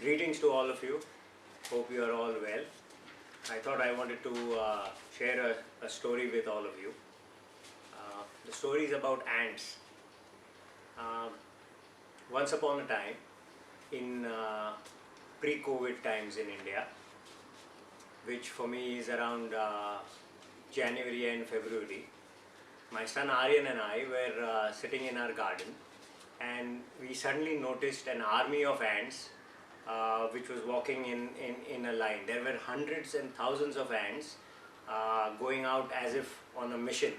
Greetings to all of you. Hope you are all well. I thought I wanted to share a story with all of you. The story is about ants. Uh, Once upon a time, in pre-COVID times in India, which for me is around January and February, my son Aryan and I were sitting in our garden, and we suddenly noticed an army of ants which was walking in a line. There were hundreds and thousands of ants going out as if on a mission,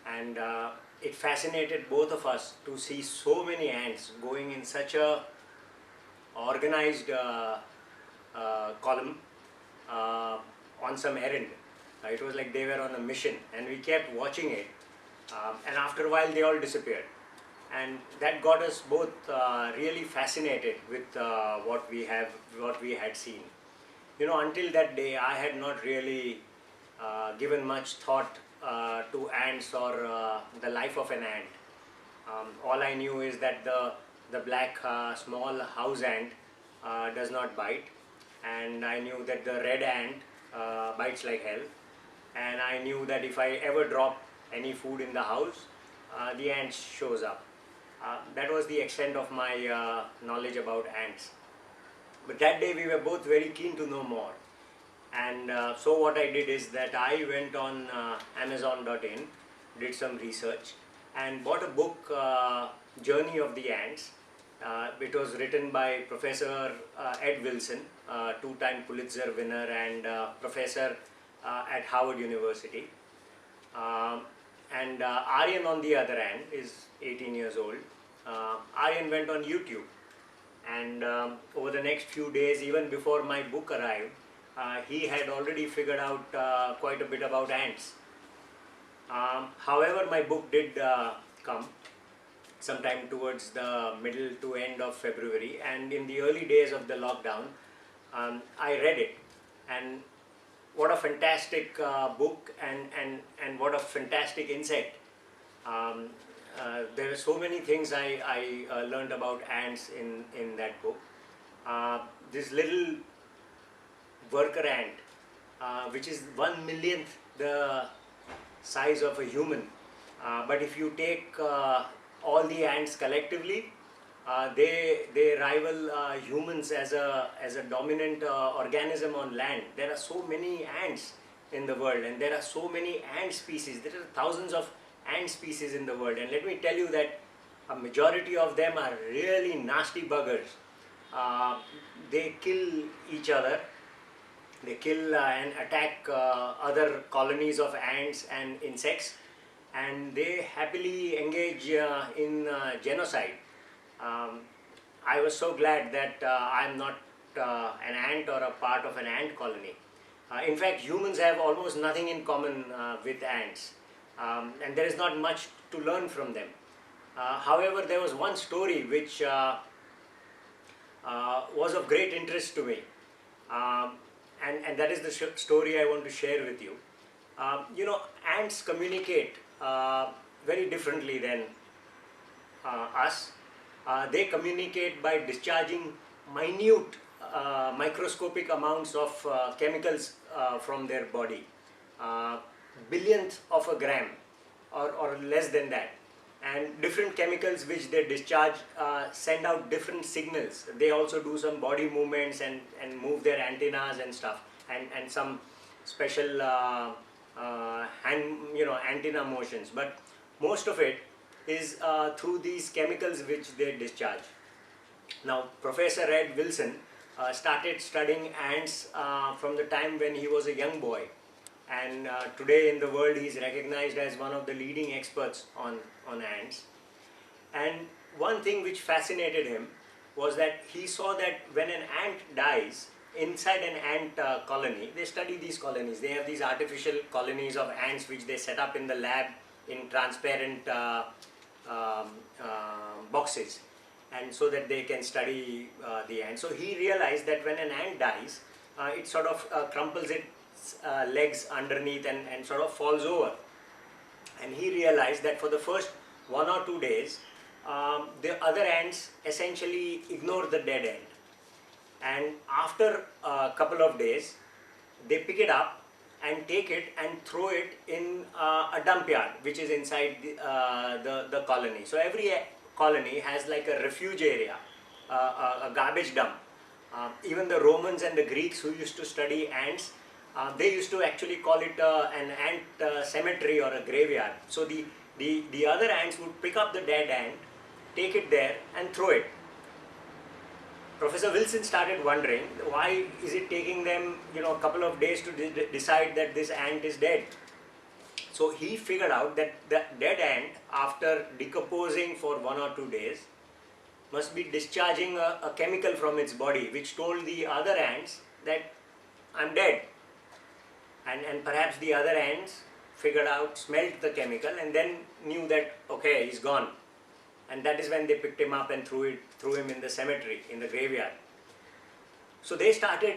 and it fascinated both of us to see so many ants going in such a organized column on some errand. It was like they were on a mission, and we kept watching it. And after a while, they all disappeared, and that got us both really fascinated with what we had seen. Until that day, I had not really given much thought to ants or the life of an ant. All I knew is that the black small house ant does not bite, and I knew that the red ant bites like hell, and I knew that if I ever drop any food in the house, the ant shows up. That was the extent of my knowledge about ants. But that day we were both very keen to know more, and so what I did is that I went on Amazon.in, did some research, and bought a book, Journey of the Ants. It was written by Professor Ed Wilson, two-time Pulitzer winner and professor at Harvard University. And Aryan, on the other hand, is 18 years old. Aryan went on YouTube, and over the next few days, even before my book arrived, he had already figured out quite a bit about ants. However, my book did come sometime towards the middle to end of February, and in the early days of the lockdown, I read it, and what a fantastic book, and what a fantastic insight. There are so many things I learned about ants in that book. This little worker ant, which is 1/1,000,000th the size of a human, but if you take all the ants collectively, they rival humans as a dominant organism on land. There are so many ants in the world, and there are so many ant species. There are thousands of ant species in the world, and let me tell you that a majority of them are really nasty buggers. They kill each other. They kill and attack other colonies of ants and insects, and they happily engage in genocide. I was so glad that I'm not an ant or a part of an ant colony. In fact, humans have almost nothing in common with ants, and there is not much to learn from them. However, there was one story which was of great interest to me, and that is the story I want to share with you. Ants communicate very differently than us. They communicate by discharging minute microscopic amounts of chemicals from their body, billionth of a gram or less than that, and different chemicals which they discharge send out different signals. They also do some body movements and move their antennas and stuff, and some special antenna motions, but most of it is through these chemicals which they discharge. Now, Professor Ed Wilson started studying ants from the time when he was a young boy, and today in the world he is recognized as one of the leading experts on ants. And one thing which fascinated him was that he saw that when an ant dies inside an ant colony, they study these colonies. They have these artificial colonies of ants which they set up in the lab in transparent boxes, and so that they can study the ant. So he realized that when an ant dies, it sort of crumples its legs underneath and sort of falls over. And he realized that for the first 1 or 2 days, the other ants essentially ignore the dead end. and after a couple of days, they pick it up and take it and throw it in a dump yard, which is inside the colony. So every colony has like a refuge area, a garbage dump. Even the Romans and the Greeks who used to study ants, they used to actually call it an ant cemetery or a graveyard. So the other ants would pick up the dead ant, take it there and throw it. Professor Wilson started wondering, why is it taking them, a couple of days to decide that this ant is dead? So he figured out that the dead ant, after decomposing for 1 or 2 days, must be discharging a chemical from its body, which told the other ants that I'm dead. And perhaps the other ants figured out, smelled the chemical, and then knew that, okay, he's gone. And that is when they picked him up and threw him in the cemetery, in the graveyard. So they started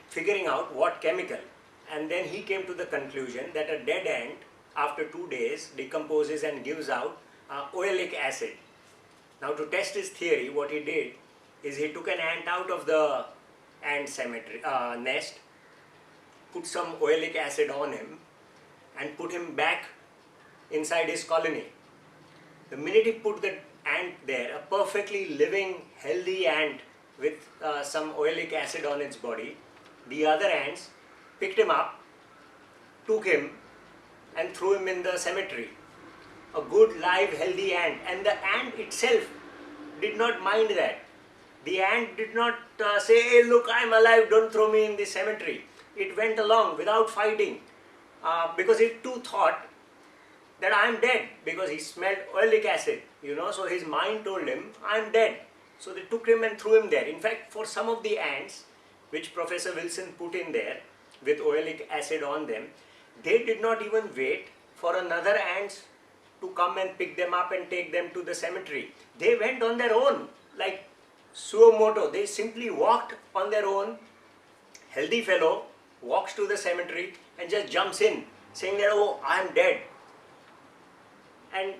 figuring out what chemical, and then he came to the conclusion that a dead ant, after 2 days, decomposes and gives out oleic acid. Now, to test his theory, what he did is he took an ant out of the ant cemetery nest, put some oleic acid on him, and put him back inside his colony. The minute he put the ant there, a perfectly living, healthy ant with some oleic acid on its body, the other ants picked him up, took him, and threw him in the cemetery. A good, live, healthy ant. And the ant itself did not mind that. The ant did not say, hey, look, I'm alive, don't throw me in the cemetery. It went along without fighting because it too thought that I'm dead, because he smelled oleic acid, so his mind told him, I'm dead. So they took him and threw him there. In fact, for some of the ants, which Professor Wilson put in there with oleic acid on them, they did not even wait for another ants to come and pick them up and take them to the cemetery. They went on their own, like suo moto. They simply walked on their own. Healthy fellow walks to the cemetery and just jumps in, saying that, oh, I'm dead. And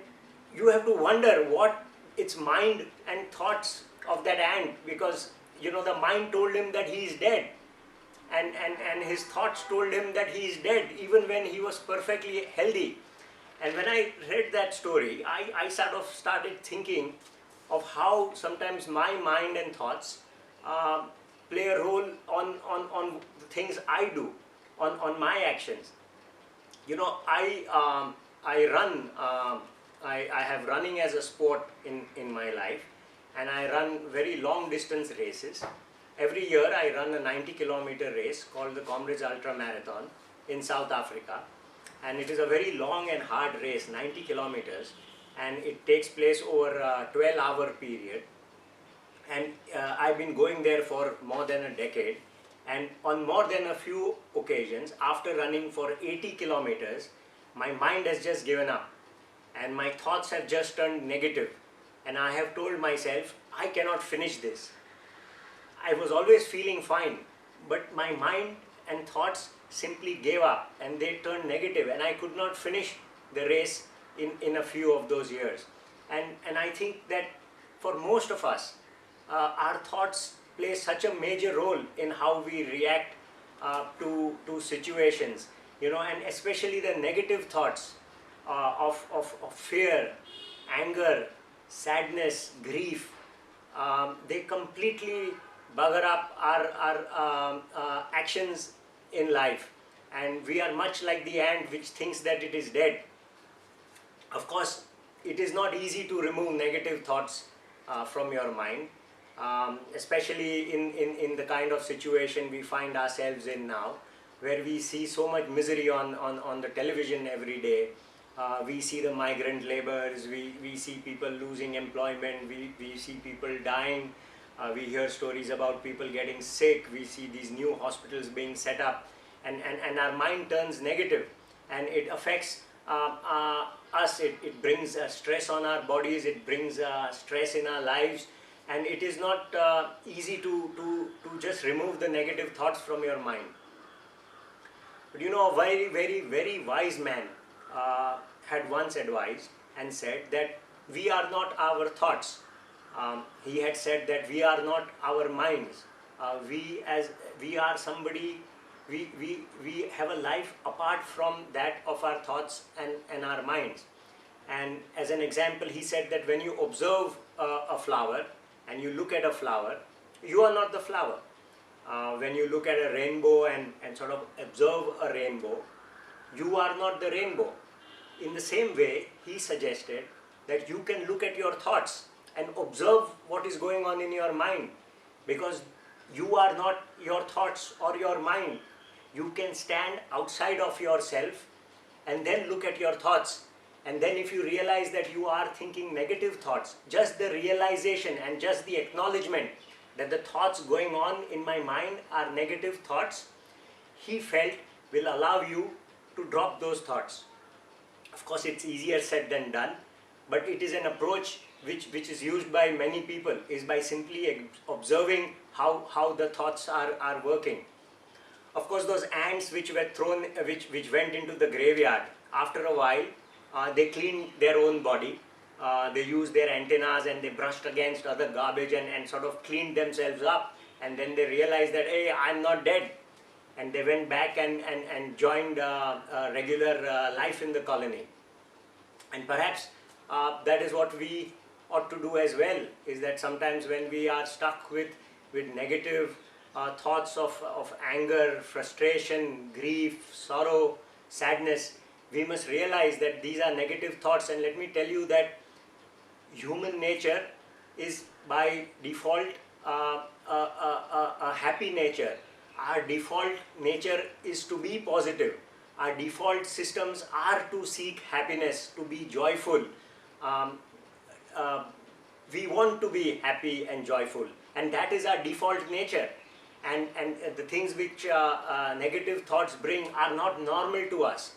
you have to wonder what its mind and thoughts of that ant, because the mind told him that he is dead, and his thoughts told him that he is dead even when he was perfectly healthy. And when I read that story, I sort of started thinking of how sometimes my mind and thoughts play a role on the things I do, on my actions. I run, I have running as a sport in my life, and I run very long distance races. Every year I run a 90-kilometer race called the Comrades Ultra Marathon in South Africa, and it is a very long and hard race, 90 kilometers, and it takes place over a 12-hour period. And I've been going there for more than a decade, and on more than a few occasions, after running for 80 kilometers, my mind has just given up and my thoughts have just turned negative, and I have told myself, I cannot finish this. I was always feeling fine, but my mind and thoughts simply gave up and they turned negative, and I could not finish the race in a few of those years. And I think that for most of us, our thoughts play such a major role in how we react to situations, and especially the negative thoughts of fear, anger, sadness, grief. They completely bugger up our actions in life, and we are much like the ant which thinks that it is dead. Of course, it is not easy to remove negative thoughts from your mind, especially in the kind of situation we find ourselves in now, where we see so much misery on the television every day. We see the migrant laborers, we see people losing employment, we see people dying, we hear stories about people getting sick, we see these new hospitals being set up, and our mind turns negative, and it affects us. It brings stress on our bodies, it brings stress in our lives, and it is not easy to just remove the negative thoughts from your mind. But a very, very, very wise man had once advised and said that we are not our thoughts. he had said that we are not our minds. We are somebody, we have a life apart from that of our thoughts and our minds. And as an example, he said that when you observe a flower and you look at a flower, you are not the flower. When you look at a rainbow and sort of observe a rainbow, you are not the rainbow. In the same way, he suggested that you can look at your thoughts and observe what is going on in your mind, because you are not your thoughts or your mind. You can stand outside of yourself and then look at your thoughts. And then if you realize that you are thinking negative thoughts, just the realization and just the acknowledgement that the thoughts going on in my mind are negative thoughts, he felt will allow you to drop those thoughts. Of course, it's easier said than done, but it is an approach which is used by many people, is by simply observing how the thoughts are working. Of course, those ants which were thrown, which went into the graveyard, after a while, they cleaned their own body. They used their antennas and they brushed against other garbage and sort of cleaned themselves up. And then they realized that, hey, I'm not dead. And they went back and joined regular life in the colony. And perhaps that is what we ought to do as well, is that sometimes when we are stuck with negative thoughts of anger, frustration, grief, sorrow, sadness, we must realize that these are negative thoughts. And let me tell you that human nature is by default a happy nature. Our default nature is to be positive. Our default systems are to seek happiness, to be joyful. We want to be happy and joyful, and that is our default nature. And the things which negative thoughts bring are not normal to us.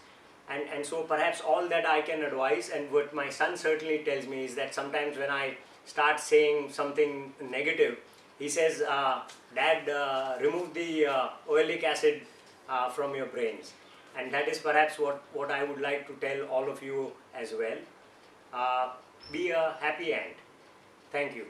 And so perhaps all that I can advise, and what my son certainly tells me, is that sometimes when I start saying something negative, he says, Dad, remove the oleic acid from your brains. And that is perhaps what I would like to tell all of you as well. Be a happy ant. Thank you.